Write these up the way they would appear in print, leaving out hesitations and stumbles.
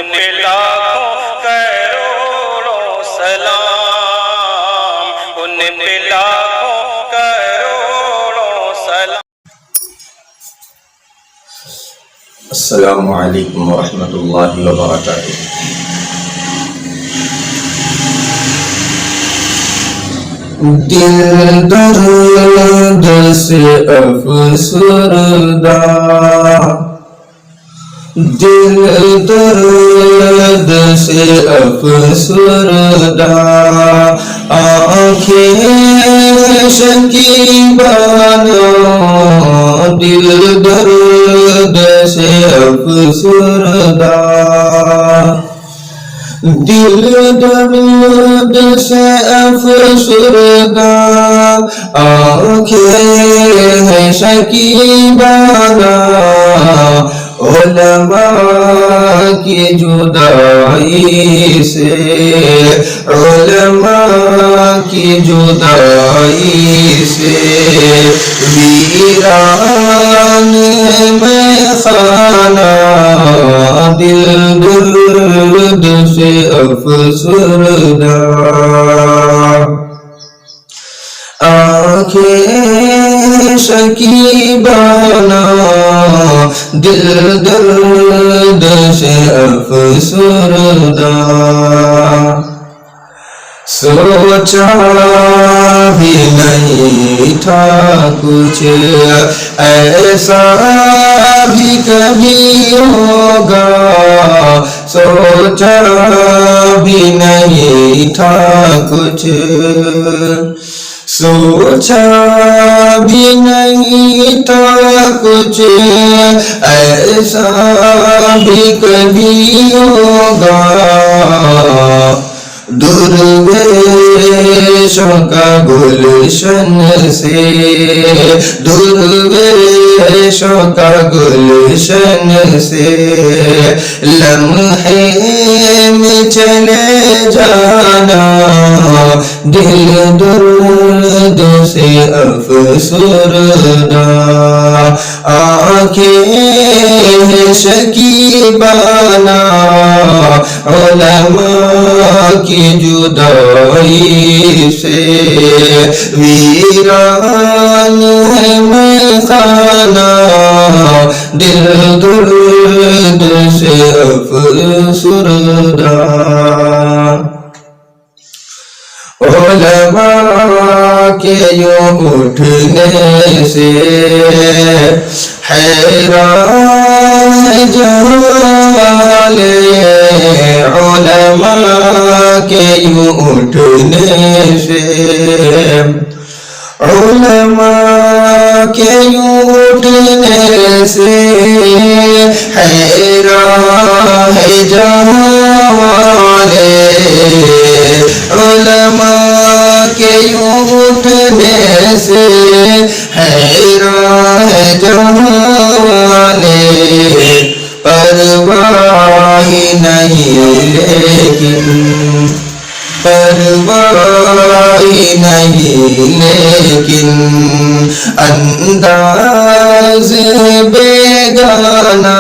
پہ لاکھوں کروڑوں سلام، ان پہ لاکھوں کروڑوں سلام۔ السلام علیکم ورحمۃ اللہ وبرکاتہ۔ دل درد سے افسردہ، دل درد سے افسردہ، آنکھیں شکیبانہ، دل درد سے افسردہ، دل درد سے افسردہ، آنکھیں شکیبانہ، علماء کی جدائی سے، علماء کی جدائی سے، ویران میں خانہ، دل درد سے افسردہ، آنکھیں شکیبانہ، دل درد سے افسردہ، سوچا بھی نہیں تھا کچھ ایسا بھی کبھی ہوگا، سوچا بھی نہیں تھا کچھ، سوچا بھی نہیں تھا کچھ ایسا بھی کبھی ہوگا، درویشوں کا گلشن سے، درویشوں کا گلشن سے، لمحے میں چلے جانا، دل درد سے افسردہ، آنکھیں شکیبانہ، علماء کی جدائی سے، ویران ہے میخانہ، دل درد سے افسردہ، علماء کے یوں اٹھنے سے حیران جہاں والے، علماء کے یوں اٹھنے سے، علماء کے یوں اٹھنے سے، حیران ہے جہاں والے، علماء کے یوں اٹھنے سے، حیران ہے جہاں والے، پرواہ نہیں لیکن، پرواہ نہیں لیکن، انداز بیگانہ،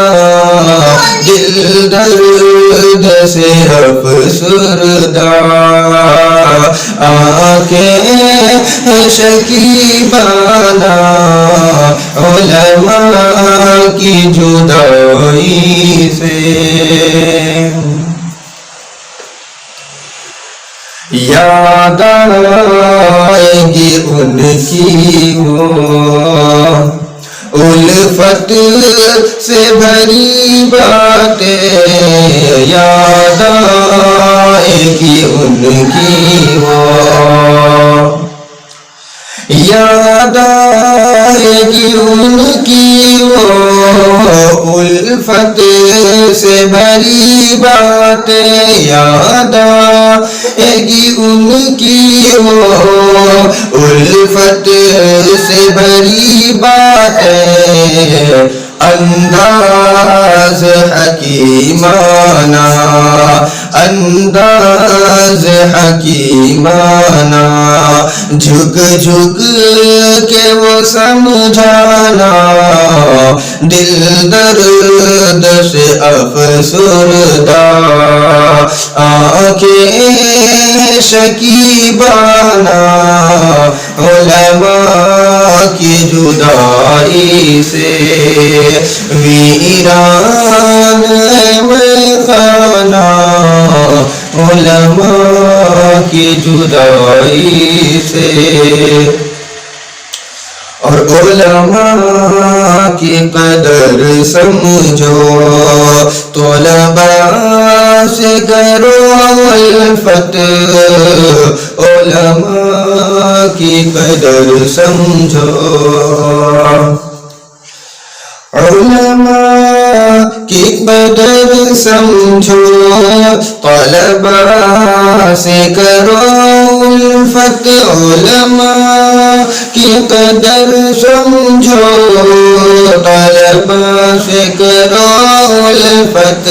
دل درد سے افسردہ، آنکھیں شکیبانہ، علماء کی جدائی سے، یاد آئے گی ان کی وہ الفت سے بھری باتیں، یاد آئے گی ان کی وہ، یاد آئے گی ان کی وہ الفت سے بھری باتیں، یاد آئے گی ان کی وہ الفت سے بھری باتیں، انداز حکیمانہ، انداز حکیمانہ، جھک جھک کے وہ سمجھانا دل درد سے افسردہ آنکھیں شکیبانہ علماء کی جدائی سے ویران میں خانہ علماء کی جدائی سے اور علماء کی قدر سمجھو طلباء سے کرو الفت علماء کی قدر سمجھو علماء کی قدر سمجھو طلباء سے کرو الفت علماء کی قدر سمجھو طلباء سے کرو الفت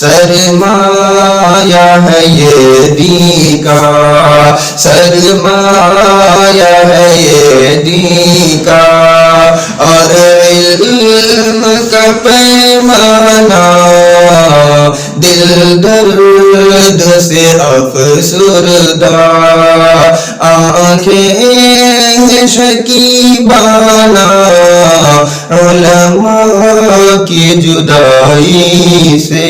سرمایہ ہے یہ دین کا سرمایہ ہے یہ دین کا اور علم کا پیمانہ دل درد سے افسردہ آنکھیں شکیبانہ علماء کی جدائی سے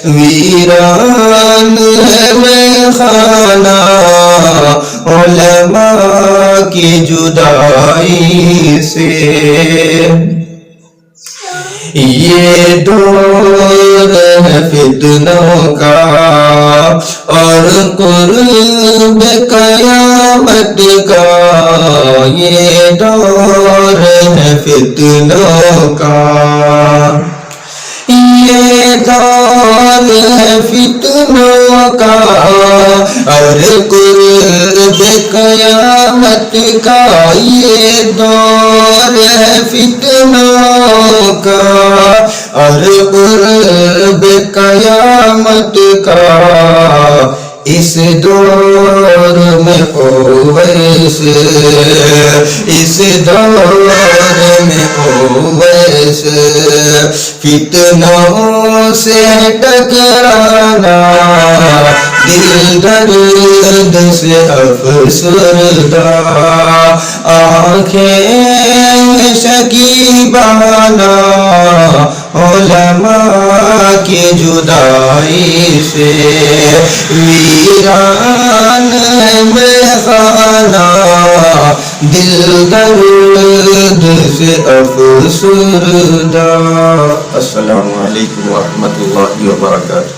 ویران ہے میں خانہ علماء کی جدائی سے یہ دور ہے فتنوں کا اور قرب قیامت کا یہ دور ہے فتنوں کا یہ دور ہے فتنوں کا اور قرب قیامت کا یہ دور ہے فتنوں کا اور قرب قیامت کا اس دور میں اویس اس دور میں اویس فتنوں سے ٹکرانا دل درد سے افسردہ آنکھیں شکیبانہ علماء کی جدائی سے ویران میں خانہ دل درد سے افسردہ۔ السلام علیکم ورحمۃ اللہ وبرکاتہ۔